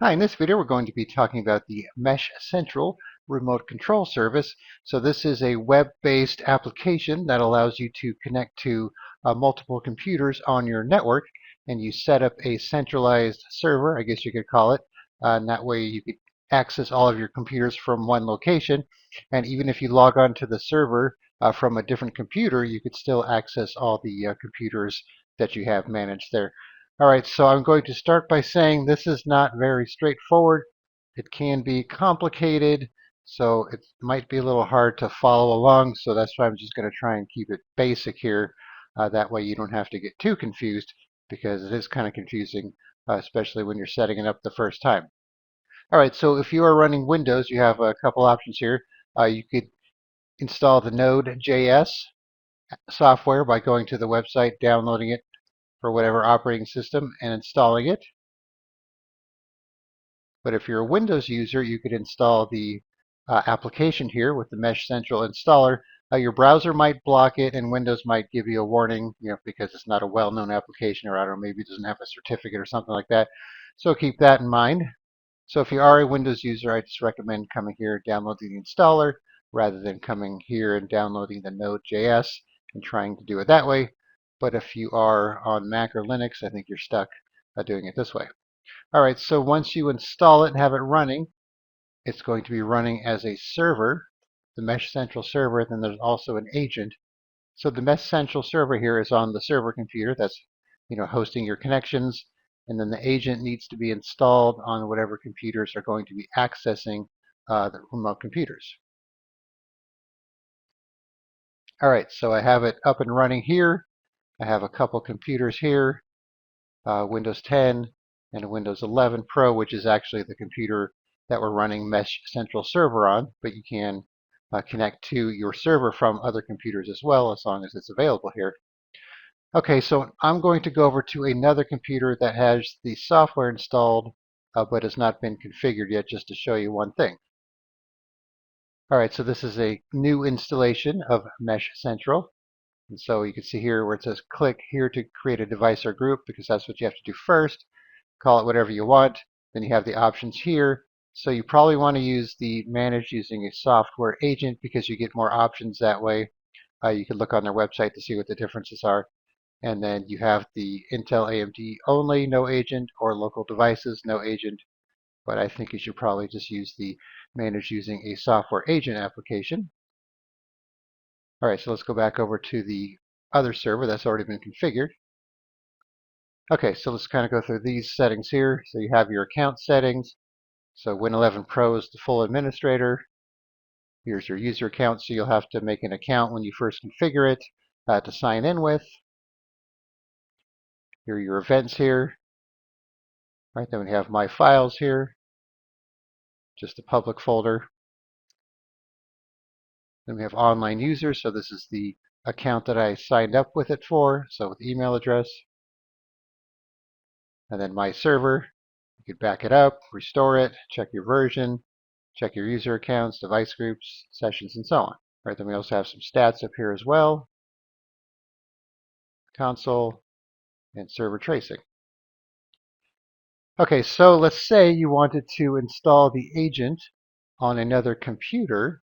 Hi, in this video we're going to be talking about the MeshCentral remote control service. So this is a web-based application that allows you to connect to multiple computers on your network, and you set up a centralized server, I guess you could call it, and that way you could access all of your computers from one location. And even if you log on to the server from a different computer, you could still access all the computers that you have managed there. All right, so I'm going to start by saying this is not very straightforward. It can be complicated, so it might be a little hard to follow along, so that's why I'm just going to try and keep it basic here. That way you don't have to get too confused, because it is kind of confusing, especially when you're setting it up the first time. All right, so if you are running Windows, you have a couple options here. You could install the NodeJS software by going to the website, downloading it for whatever operating system, and installing it. But if you're a Windows user, you could install the application here with the MeshCentral installer. Your browser might block it, and Windows might give you a warning, because it's not a well-known application, or I don't know, maybe it doesn't have a certificate or something like that. So keep that in mind. So if you are a Windows user, I just recommend coming here, downloading the installer, rather than coming here and downloading the Node.js and trying to do it that way. But if you are on Mac or Linux, I think you're stuck doing it this way. All right, so once you install it and have it running, it's going to be running as a server, the MeshCentral server. Then there's also an agent. So the MeshCentral server here is on the server computer that's hosting your connections, and then the agent needs to be installed on whatever computers are going to be accessing the remote computers. All right, so I have it up and running here. I have a couple computers here, Windows 10 and a Windows 11 Pro, which is actually the computer that we're running MeshCentral server on, but you can connect to your server from other computers as well, as long as it's available here. Okay, so I'm going to go over to another computer that has the software installed, but has not been configured yet, just to show you one thing. All right, so this is a new installation of MeshCentral. And so you can see here where it says click here to create a device or group, because that's what you have to do first. Call it whatever you want. Then you have the options here. So you probably want to use the manage using a software agent, because you get more options that way. You can look on their website to see what the differences are. And then you have the Intel AMD only, no agent, or local devices, no agent. But I think you should probably just use the manage using a software agent application. All right, so let's go back over to the other server that's already been configured. Okay, so let's kind of go through these settings here. So you have your account settings. So Win 11 Pro is the full administrator. Here's your user account, so you'll have to make an account when you first configure it to sign in with. Here are your events here. Right, then we have My Files here, just a public folder. Then we have Online Users, so this is the account that I signed up with it for, so with email address. And then My Server, you could back it up, restore it, check your version, check your user accounts, device groups, sessions, and so on. Right, then we also have some stats up here as well, console, and server tracing. Okay, so let's say you wanted to install the agent on another computer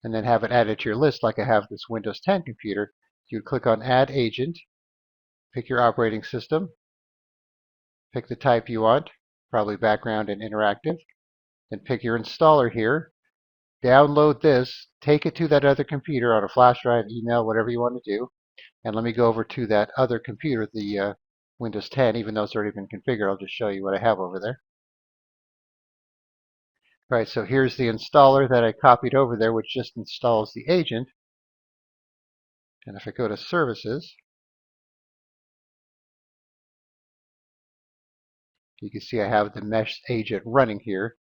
and then have it added to your list, like I have this Windows 10 computer. You would click on Add Agent, pick your operating system, pick the type you want, probably background and interactive, then pick your installer here, download this, take it to that other computer on a flash drive, email, whatever you want to do. And let me go over to that other computer, the Windows 10, even though it's already been configured. I'll just show you what I have over there. All right, so here's the installer that I copied over there, which just installs the agent. And if I go to Services, you can see I have the Mesh agent running here,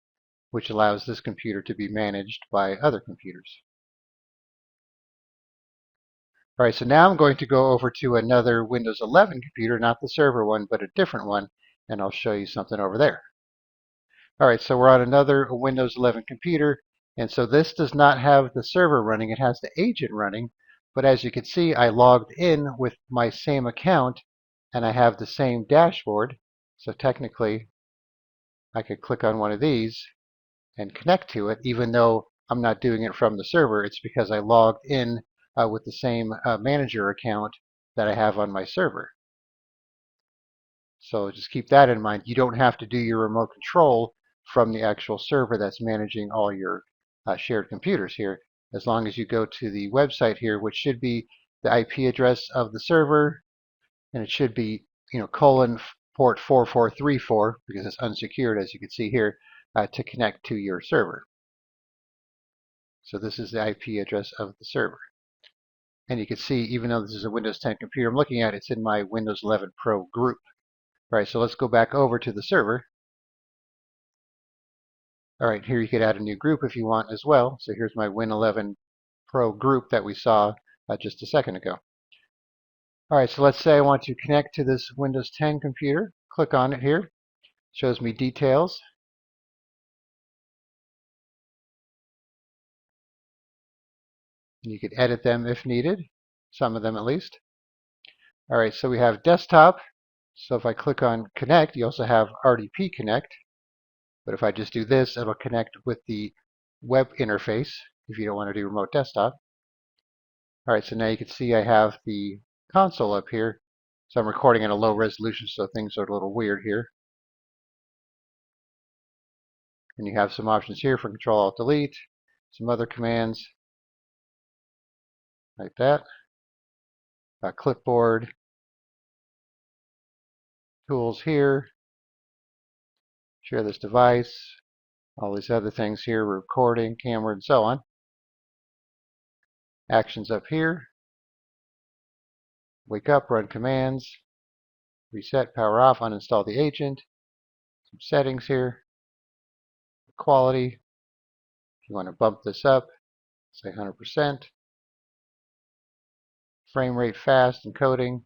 which allows this computer to be managed by other computers. All right, so now I'm going to go over to another Windows 11 computer, not the server one, but a different one, and I'll show you something over there. All right, so we're on another Windows 11 computer, and so this does not have the server running, it has the agent running, but as you can see, I logged in with my same account, and I have the same dashboard, so technically I could click on one of these and connect to it, even though I'm not doing it from the server. It's because I logged in with the same manager account that I have on my server. So just keep that in mind. You don't have to do your remote control from the actual server that's managing all your shared computers here. As long as you go to the website here, which should be the IP address of the server, and it should be colon port 4434 because it's unsecured, as you can see here, to connect to your server. So this is the IP address of the server. And you can see, even though this is a Windows 10 computer I'm looking at, it's in my Windows 11 Pro group. All right, so let's go back over to the server. All right, here you could add a new group if you want as well. So here's my Win 11 Pro group that we saw just a second ago. All right, so let's say I want to connect to this Windows 10 computer. Click on it here. Shows me details. And you could edit them if needed, some of them at least. All right, so we have desktop. So if I click on connect, you also have RDP connect. But if I just do this, it'll connect with the web interface if you don't want to do remote desktop. All right, so now you can see I have the console up here. So I'm recording at a low resolution, so things are a little weird here. And you have some options here for Control-Alt-Delete, some other commands like that. Clipboard, tools here, share this device, all these other things here, recording, camera, and so on. Actions up here. Wake up, run commands, reset, power off, uninstall the agent. Some settings here. Quality. If you want to bump this up, say 100%. Frame rate fast, encoding.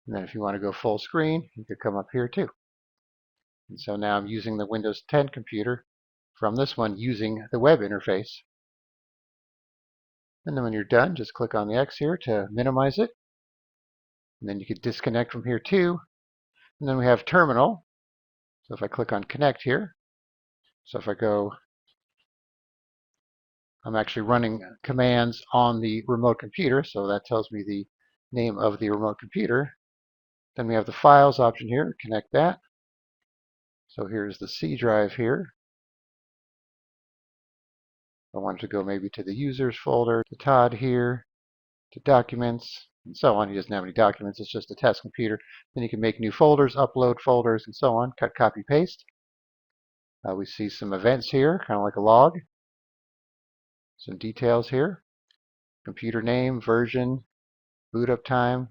And then if you want to go full screen, you could come up here too. And so now I'm using the Windows 10 computer from this one using the web interface. And then when you're done, just click on the X here to minimize it. And then you could disconnect from here too. And then we have terminal. So if I click on connect here, so if I go, I'm actually running commands on the remote computer. So that tells me the name of the remote computer. Then we have the files option here, connect that. So here's the C drive here. I want to go maybe to the users folder, to Todd here, to documents, and so on. He doesn't have any documents, it's just a test computer. Then you can make new folders, upload folders, and so on. Cut, copy, paste. We see some events here, kind of like a log. Some details here. Computer name, version, boot up time,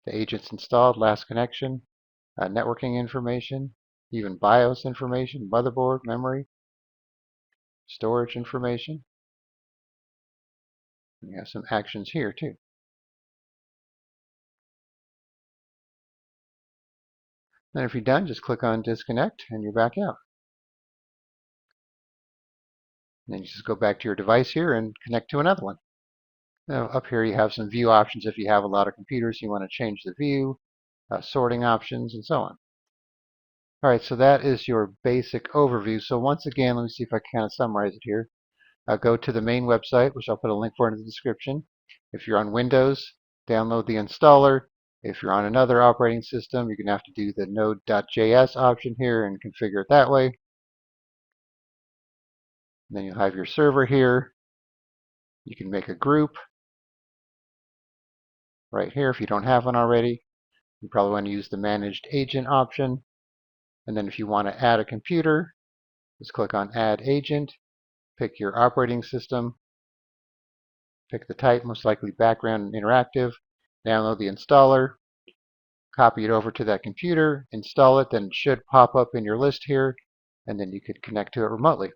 the agents installed, last connection, networking information, even BIOS information, motherboard, memory, storage information. We have some actions here too. Then if you're done, just click on disconnect and you're back out. And then you just go back to your device here and connect to another one. Now up here you have some view options if you have a lot of computers, you want to change the view, sorting options, and so on. All right, so that is your basic overview. So once again, let me see if I can kind of summarize it here. Go to the main website, which I'll put a link for in the description. If you're on Windows, download the installer. If you're on another operating system, you're going to have to do the Node.js option here and configure it that way. And then you'll have your server here. You can make a group right here if you don't have one already. You probably want to use the managed agent option. And then if you want to add a computer, just click on add agent, pick your operating system, pick the type, most likely background and interactive, download the installer, copy it over to that computer, install it, then it should pop up in your list here, and then you could connect to it remotely.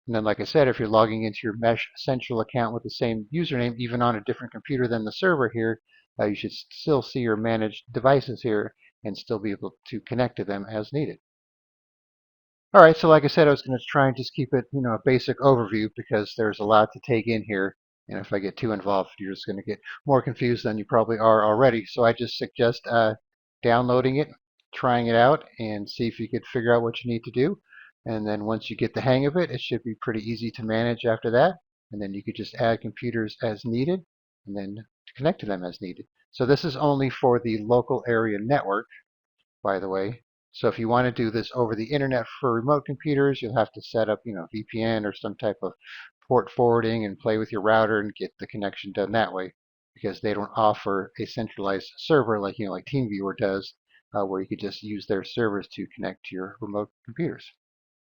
And then, like I said, if you're logging into your MeshCentral account with the same username, even on a different computer than the server here, you should still see your managed devices here and still be able to connect to them as needed. All right, so like I said, I was going to try and just keep it, a basic overview because there's a lot to take in here. And if I get too involved, you're just going to get more confused than you probably are already. So I just suggest downloading it, trying it out and see if you could figure out what you need to do. And then once you get the hang of it, it should be pretty easy to manage after that. And then you could just add computers as needed and then connect to them as needed. So this is only for the local area network, by the way. So if you want to do this over the internet for remote computers, you'll have to set up, VPN or some type of port forwarding and play with your router and get the connection done that way, because they don't offer a centralized server like TeamViewer does, where you could just use their servers to connect to your remote computers.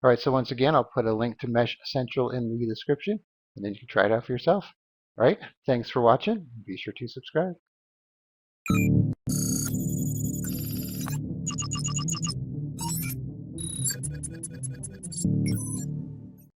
All right, so once again, I'll put a link to MeshCentral in the description, and then you can try it out for yourself. All right, thanks for watching. Be sure to subscribe.